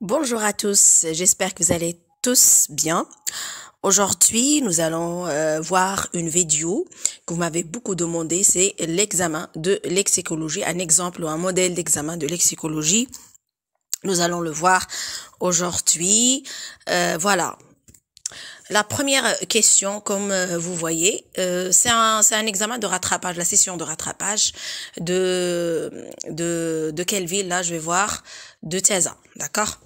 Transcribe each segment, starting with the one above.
Bonjour à tous, j'espère que vous allez tous bien. Aujourd'hui, nous allons voir une vidéo que vous m'avez beaucoup demandé, c'est l'examen de lexicologie, un exemple ou un modèle d'examen de lexicologie. Nous allons le voir aujourd'hui. Voilà. La première question, comme vous voyez, c'est un examen de rattrapage, la session de rattrapage de quelle ville, là, je vais voir, de Teza, d'accord?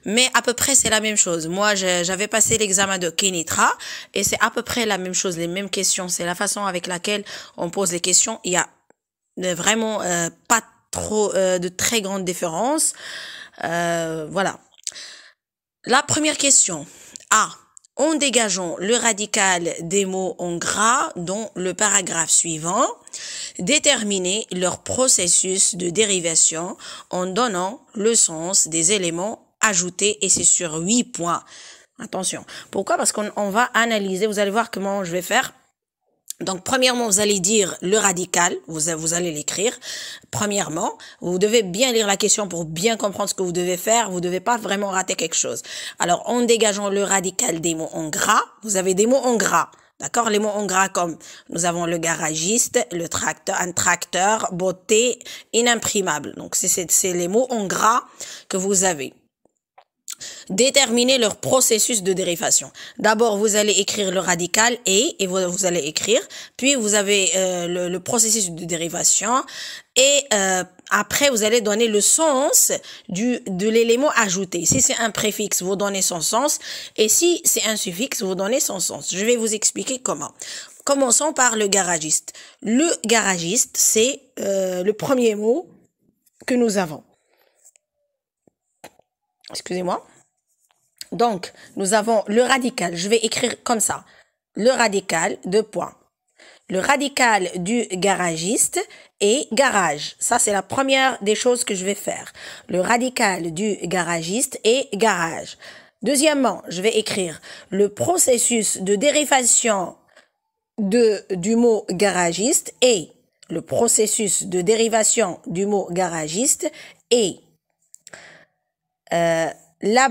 Mais à peu près, c'est la même chose. Moi, j'avais passé l'examen de Kenitra et c'est à peu près la même chose, les mêmes questions. C'est la façon avec laquelle on pose les questions. Il y a vraiment pas trop de très grandes différences. Voilà. La première question. A. En dégageant le radical des mots en gras dans le paragraphe suivant, déterminez leur processus de dérivation en donnant le sens des éléments ajoutés et c'est sur 8 points. Attention. Pourquoi? Parce qu'on va analyser, vous allez voir comment je vais faire. Donc, premièrement, vous allez dire le radical, vous allez l'écrire. Premièrement, vous devez bien lire la question pour bien comprendre ce que vous devez faire. Vous ne devez pas vraiment rater quelque chose. Alors, en dégageant le radical des mots en gras, vous avez des mots en gras. D'accord? Les mots en gras comme nous avons le garagiste, le tracteur, un tracteur, beauté, inimprimable. Donc, c'est les mots en gras que vous avez. Déterminer leur processus de dérivation. D'abord, vous allez écrire le radical et vous allez écrire. Puis, vous avez le processus de dérivation. Et après, vous allez donner le sens de l'élément ajouté. Si c'est un préfixe, vous donnez son sens. Et si c'est un suffixe, vous donnez son sens. Je vais vous expliquer comment. Commençons par le garagiste. Le garagiste, c'est le premier mot que nous avons. Excusez-moi. Donc, nous avons le radical. Je vais écrire comme ça. Le radical, 2 points. Le radical du garagiste est garage. Ça, c'est la première des choses que je vais faire. Le radical du garagiste est garage. Deuxièmement, je vais écrire le processus de dérivation du mot garagiste est. Le processus de dérivation du mot garagiste est. La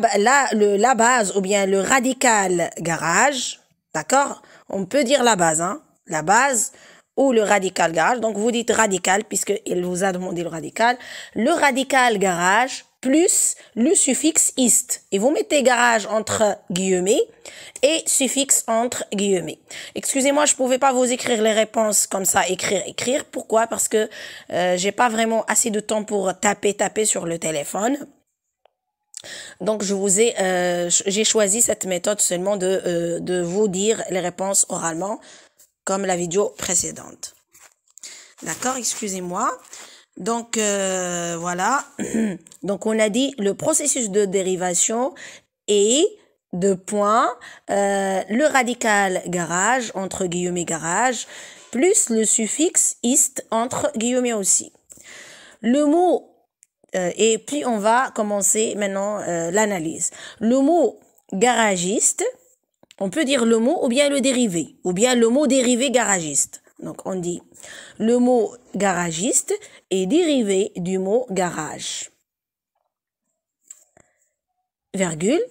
base ou bien le radical garage, d'accord? On peut dire la base, hein? La base ou le radical garage. Donc, vous dites radical puisqu'il vous a demandé le radical. Le radical garage plus le suffixe ist. Et vous mettez garage entre guillemets et suffixe entre guillemets. Excusez-moi, je pouvais pas vous écrire les réponses comme ça, écrire. Pourquoi? Parce que j'ai pas vraiment assez de temps pour taper sur le téléphone. Donc, j'ai choisi cette méthode seulement de vous dire les réponses oralement, comme la vidéo précédente. D'accord, excusez-moi. Donc, voilà. Donc, on a dit le processus de dérivation est de points, le radical garage, entre guillemets garage, plus le suffixe ist, entre guillemets aussi. Le mot et puis, on va commencer maintenant l'analyse. Le mot garagiste, on peut dire le mot ou bien le dérivé, ou bien le mot dérivé garagiste. Donc, on dit le mot garagiste est dérivé du mot garage. Virgule.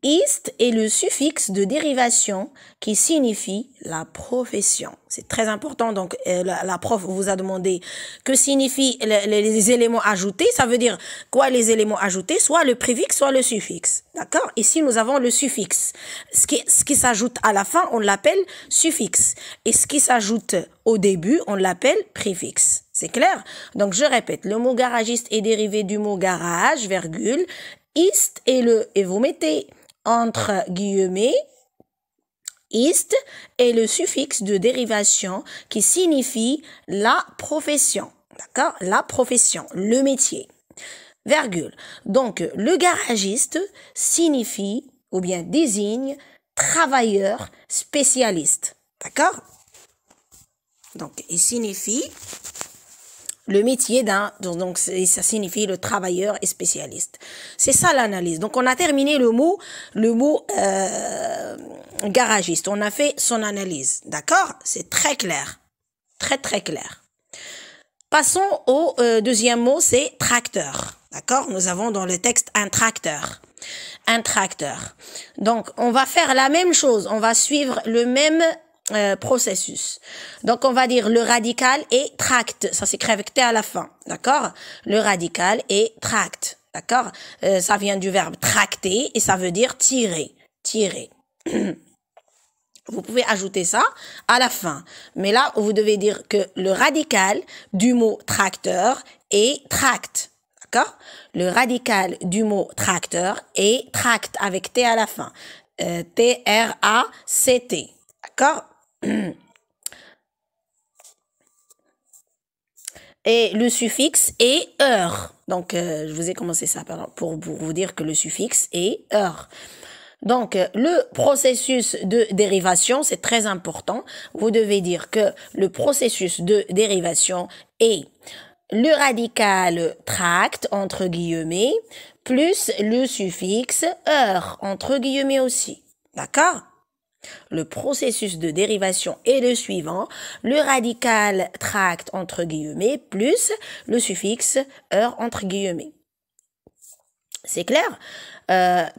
Ist est le suffixe de dérivation qui signifie la profession. C'est très important. Donc, la prof vous a demandé que signifient les éléments ajoutés. Ça veut dire quoi les éléments ajoutés? Soit le préfixe, soit le suffixe. D'accord? Ici, nous avons le suffixe. Ce qui s'ajoute à la fin, on l'appelle suffixe. Et ce qui s'ajoute au début, on l'appelle préfixe. C'est clair? Donc, je répète. Le mot garagiste est dérivé du mot garage, virgule. Ist et vous mettez entre guillemets, ist est le suffixe de dérivation qui signifie la profession. D'accord? La profession, le métier. Virgule. Donc, le garagiste signifie ou bien désigne travailleur spécialiste. D'accord? Donc, il signifie le métier donc ça signifie le travailleur et spécialiste. C'est ça l'analyse. Donc on a terminé le mot garagiste. On a fait son analyse. D'accord? C'est très clair. Très très clair. Passons au deuxième mot, c'est tracteur. D'accord? Nous avons dans le texte un tracteur. Un tracteur. Donc, on va faire la même chose. On va suivre le même processus. Donc, on va dire le radical est tract. Ça s'écrit avec T à la fin. D'accord? Le radical est tract. D'accord? Ça vient du verbe tracter et ça veut dire tirer. Tirer. Vous pouvez ajouter ça à la fin. Mais là, vous devez dire que le radical du mot tracteur est tract. D'accord? Le radical du mot tracteur est tract avec T à la fin. T-R-A-C-T. D'accord? Et le suffixe est heure. Donc, je vous ai commencé ça pour vous dire que le suffixe est heure. Donc, le processus de dérivation, c'est très important. Vous devez dire que le processus de dérivation est le radical tract, entre guillemets, plus le suffixe heure, entre guillemets aussi. D'accord? Le processus de dérivation est le suivant, le radical tract, entre guillemets, plus le suffixe heure, entre guillemets. C'est clair?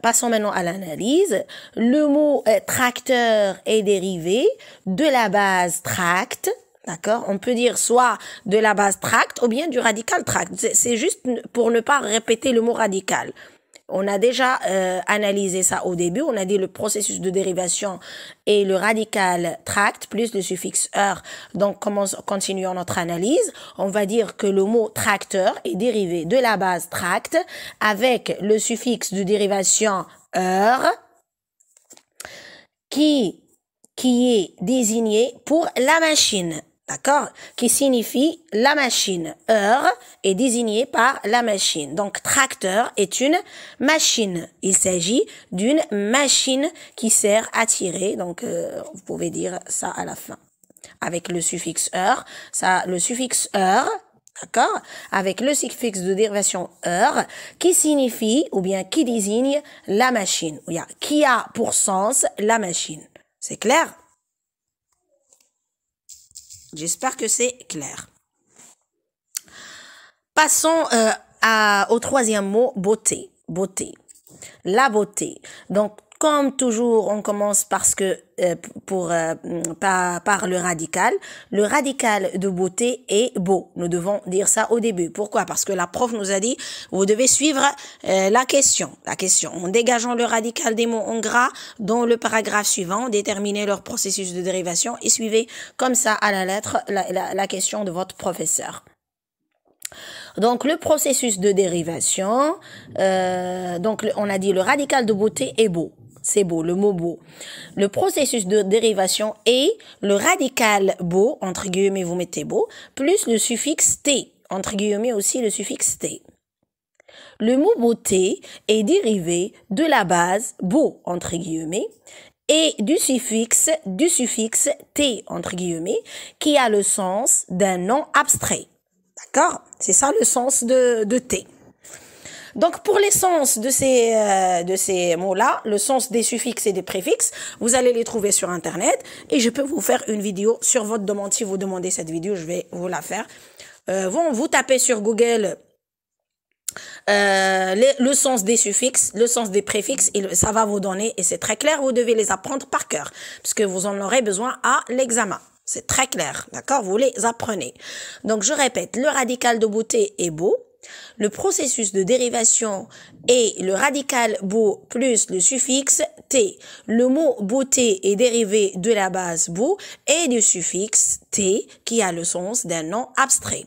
Passons maintenant à l'analyse. Le mot tracteur est dérivé de la base tract. D'accord? On peut dire soit de la base tract ou bien du radical tract. C'est juste pour ne pas répéter le mot radical. On a déjà analysé ça au début. On a dit le processus de dérivation est le radical tract plus le suffixe heure. Donc, continuons notre analyse. On va dire que le mot tracteur est dérivé de la base tract avec le suffixe de dérivation heure qui est désigné pour la machine. D'accord? Qui signifie la machine. Heure est désigné par la machine. Donc, tracteur est une machine. Il s'agit d'une machine qui sert à tirer. Donc, vous pouvez dire ça à la fin. Avec le suffixe heure. Ça, le suffixe heure, d'accord? Avec le suffixe de dérivation heure, qui signifie, ou bien qui désigne la machine. Ou bien, qui a pour sens la machine. C'est clair? J'espère que c'est clair. Passons au troisième mot, beauté. Beauté. La beauté. Donc, comme toujours, on commence par le radical. Le radical de beauté est beau. Nous devons dire ça au début. Pourquoi? Parce que la prof nous a dit, vous devez suivre la question. En dégageant le radical des mots en gras dans le paragraphe suivant, déterminez leur processus de dérivation et suivez comme ça à la lettre la question de votre professeur. Donc, le processus de dérivation, on a dit le radical de beauté est beau. C'est beau, le mot beau. Le processus de dérivation est le radical beau, entre guillemets, vous mettez beau, plus le suffixe t, entre guillemets aussi le suffixe t. Le mot beauté est dérivé de la base beau, entre guillemets, et du suffixe t, entre guillemets, qui a le sens d'un nom abstrait. D'accord? C'est ça le sens de T. Donc, pour les sens de ces mots-là, le sens des suffixes et des préfixes, vous allez les trouver sur Internet et je peux vous faire une vidéo sur votre demande. Si vous demandez cette vidéo, je vais vous la faire. Vous tapez sur Google le sens des suffixes, le sens des préfixes, et ça va vous donner, et c'est très clair, vous devez les apprendre par cœur, puisque vous en aurez besoin à l'examen. C'est très clair, d'accord? Vous les apprenez. Donc, je répète, le radical de beauté est beau. Le processus de dérivation est le radical beau plus le suffixe t. Le mot beauté est dérivé de la base beau et du suffixe t qui a le sens d'un nom abstrait.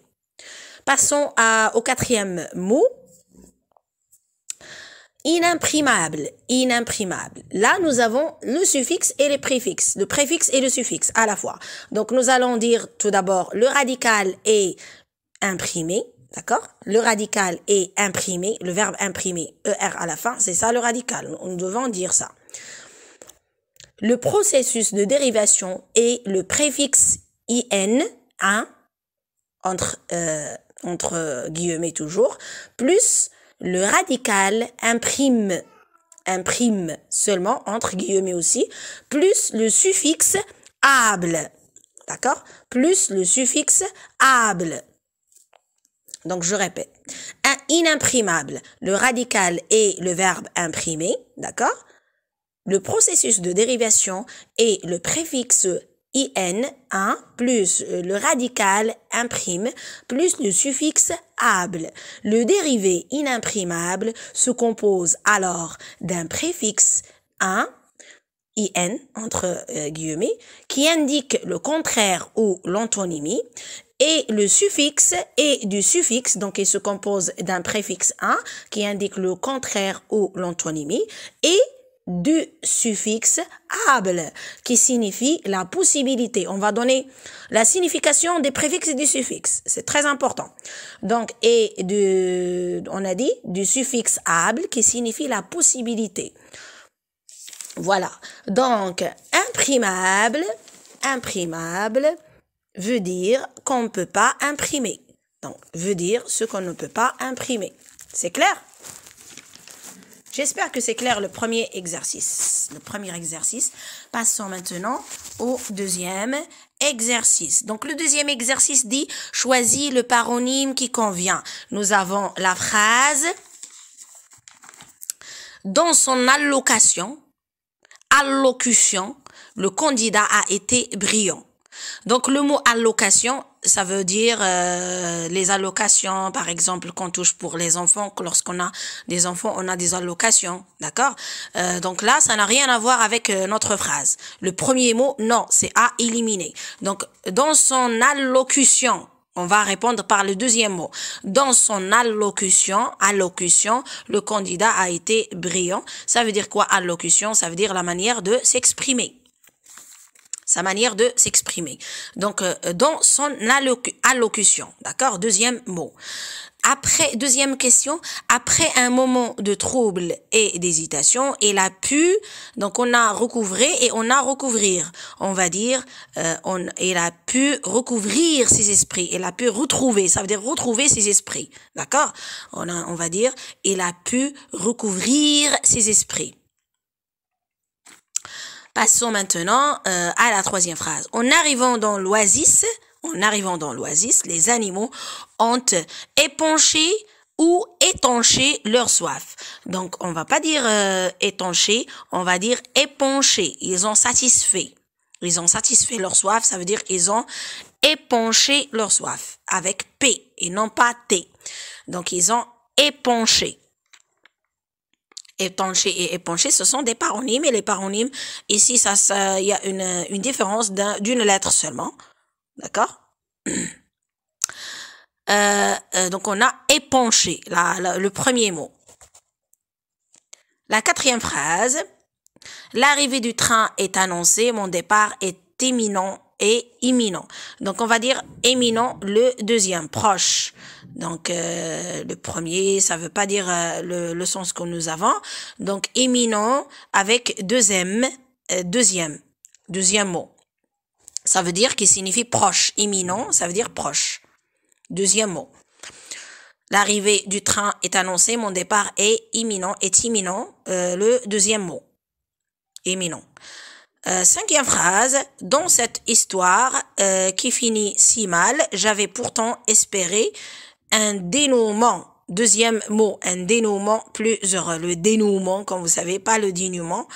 Passons au quatrième mot. Inimprimable, inimprimable. Là, nous avons le suffixe et les préfixes, le préfixe et le suffixe à la fois. Donc, nous allons dire tout d'abord le radical est imprimé, d'accord? Le radical est imprimé, le verbe imprimer, ER à la fin, c'est ça le radical. Nous devons dire ça. Le processus de dérivation est le préfixe IN, entre guillemets toujours, plus le radical imprime seulement, entre guillemets aussi, plus le suffixe able, d'accord? Plus le suffixe able. Donc, je répète. Un inimprimable, le radical est le verbe imprimer, d'accord? Le processus de dérivation est le préfixe in, plus le radical imprime, plus le suffixe able. Le dérivé inimprimable se compose alors d'un préfixe in, entre guillemets, qui indique le contraire ou l'antonymie, et le suffixe et du suffixe, donc il se compose d'un préfixe un qui indique le contraire ou l'antonymie, et du suffixe able, qui signifie la possibilité. On va donner la signification des préfixes et du suffixe. C'est très important. Donc, on a dit du suffixe able, qui signifie la possibilité. Voilà. Donc, imprimable veut dire qu'on ne peut pas imprimer. Donc, veut dire ce qu'on ne peut pas imprimer. C'est clair? J'espère que c'est clair le premier exercice. Passons maintenant au deuxième exercice. Donc, le deuxième exercice dit « Choisis le paronyme qui convient ». Nous avons la phrase « Dans son allocution, le candidat a été brillant ». Donc, le mot allocation, ça veut dire les allocations, par exemple, qu'on touche pour les enfants. Lorsqu'on a des enfants, on a des allocations, d'accord? Donc là, ça n'a rien à voir avec notre phrase. Le premier mot, non, c'est à éliminer. Donc, dans son allocution, on va répondre par le deuxième mot. Dans son allocution, le candidat a été brillant. Ça veut dire quoi, allocution? Ça veut dire la manière de s'exprimer. Sa manière de s'exprimer. Donc, dans son allocution. D'accord? Deuxième mot. Deuxième question. Après un moment de trouble et d'hésitation, il a pu, donc on a recouvré et on a recouvrir. On va dire, il a pu recouvrir ses esprits. Il a pu retrouver. Ça veut dire retrouver ses esprits. D'accord? On va dire, il a pu recouvrir ses esprits. Passons maintenant à la troisième phrase. En arrivant dans l'oasis, les animaux ont épanché ou étanché leur soif. Donc, on va pas dire étanché, on va dire épanché. Ils ont satisfait leur soif, ça veut dire ils ont épanché leur soif avec P et non pas T. Donc, ils ont épanché. Étanché et épanché, ce sont des paronymes, et les paronymes, ici, il y a une différence d'une lettre seulement. D'accord? Donc, on a épanché, le premier mot. La quatrième phrase, l'arrivée du train est annoncée, mon départ est imminent. Donc, on va dire éminent, le deuxième, proche. Donc, le premier, ça veut pas dire le sens que nous avons. Donc, éminent avec deuxième mot. Ça veut dire qu'il signifie proche. Éminent, ça veut dire proche. Deuxième mot. L'arrivée du train est annoncée, mon départ est imminent, le deuxième mot. Éminent. Cinquième phrase, dans cette histoire qui finit si mal, j'avais pourtant espéré un dénouement. Deuxième mot, un dénouement plus heureux. Le dénouement, comme vous savez, pas le dénouement,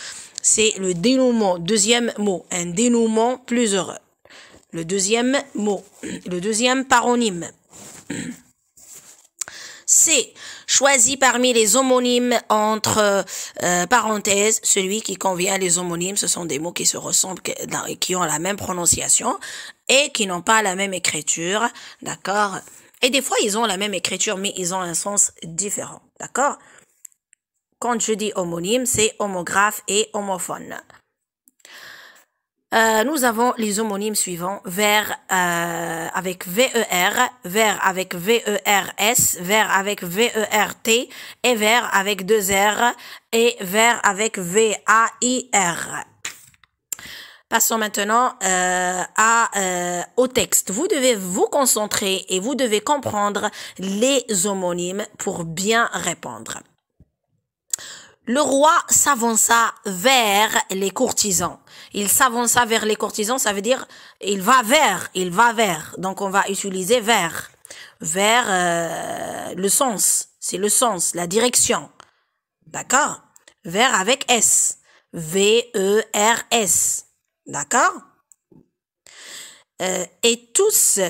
c'est le dénouement. Deuxième mot, un dénouement plus heureux. Le deuxième mot, le deuxième paronyme. C. Choisis parmi les homonymes entre parenthèses celui qui convient. Les homonymes, ce sont des mots qui se ressemblent, qui ont la même prononciation et qui n'ont pas la même écriture, d'accord? Et des fois, ils ont la même écriture, mais ils ont un sens différent, d'accord? Quand je dis homonyme, c'est homographe et homophone. Nous avons les homonymes suivants, vers avec VER, vers avec VERS, vers avec VERT et vers avec 2 R et vers avec VAIR. Passons maintenant au texte. Vous devez vous concentrer et vous devez comprendre les homonymes pour bien répondre. Le roi s'avança vers les courtisans. Il s'avança vers les courtisans, ça veut dire il va vers. Donc on va utiliser vers. vers le sens. C'est le sens, la direction. D'accord? Vers avec S. V-E-R-S. D'accord? Et tous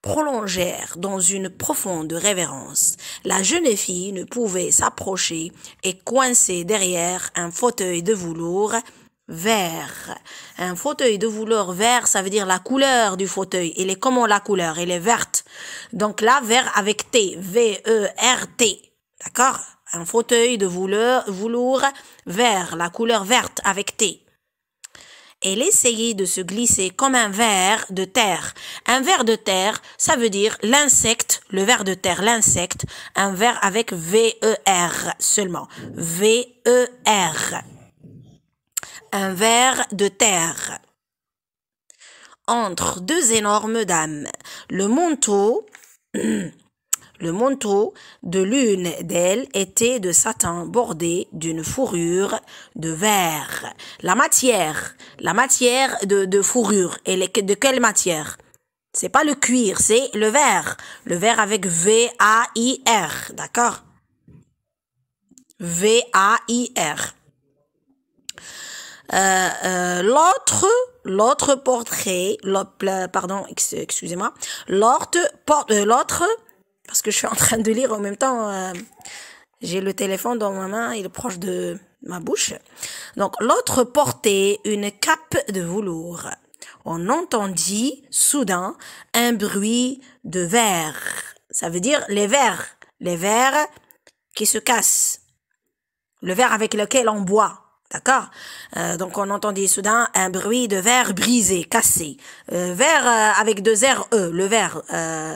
prolongèrent dans une profonde révérence. La jeune fille ne pouvait s'approcher et coincer derrière un fauteuil de velours vert. Un fauteuil de velours vert, ça veut dire la couleur du fauteuil. Elle est comment la couleur? Elle est verte. Donc là, vert avec T. V-E-R-T. D'accord? Un fauteuil de velours vert, la couleur verte avec T. Elle essayait de se glisser comme un ver de terre. Un ver de terre, ça veut dire l'insecte, le ver de terre, l'insecte, un ver avec V-E-R seulement. V-E-R. Un ver de terre. Entre deux énormes dames. Le manteau de l'une d'elles était de satin bordé d'une fourrure de verre. La matière de fourrure, elle est de quelle matière? C'est pas le cuir, c'est le verre. Le verre avec V-A-I-R, d'accord? V-A-I-R. L'autre portrait, excusez-moi, l'autre, parce que je suis en train de lire en même temps, j'ai le téléphone dans ma main, il est proche de ma bouche. Donc, l'autre portait une cape de velours. On entendit soudain un bruit de verre. Ça veut dire les verres qui se cassent. Le verre avec lequel on boit. D'accord? Donc, on entendit soudain un bruit de verre brisé, cassé. Verre avec deux R, E, le verre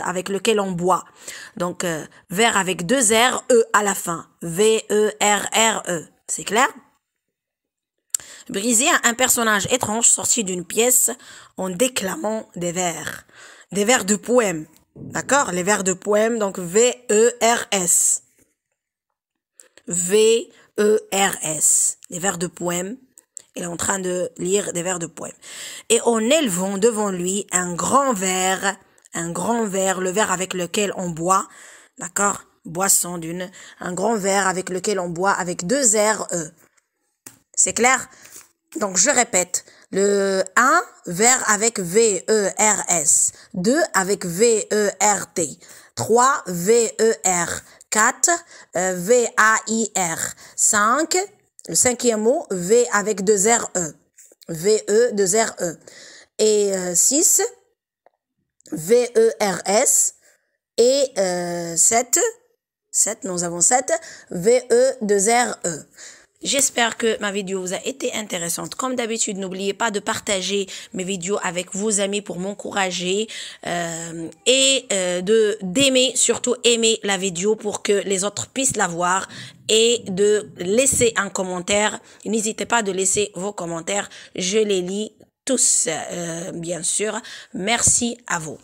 avec lequel on boit. Donc, verre avec deux R, E à la fin. V-E-R-R-E. C'est clair? Brisé, un personnage étrange sorti d'une pièce en déclamant des vers. Des vers de poèmes. D'accord? Les vers de poèmes, donc V-E-R-S. V-E-R-S. Des vers de poèmes. Il est en train de lire des vers de poèmes. Et en élevant devant lui un grand verre, le verre avec lequel on boit, d'accord? Boisson un grand verre avec lequel on boit avec deux R, E. C'est clair? Donc, je répète. Le 1, verre avec V-E-R-S. 2 avec V-E-R-T. 3, V-E-R. 4, V-A-I-R. 5, le cinquième mot, V avec deux R-E. V-E, deux R-E. Et 6, V-E-R-S. Et 7, nous avons 7, V-E, deux R-E. J'espère que ma vidéo vous a été intéressante. Comme d'habitude, n'oubliez pas de partager mes vidéos avec vos amis pour m'encourager et d'aimer, surtout aimer la vidéo pour que les autres puissent la voir et de laisser un commentaire. N'hésitez pas de laisser vos commentaires. Je les lis tous, bien sûr. Merci à vous.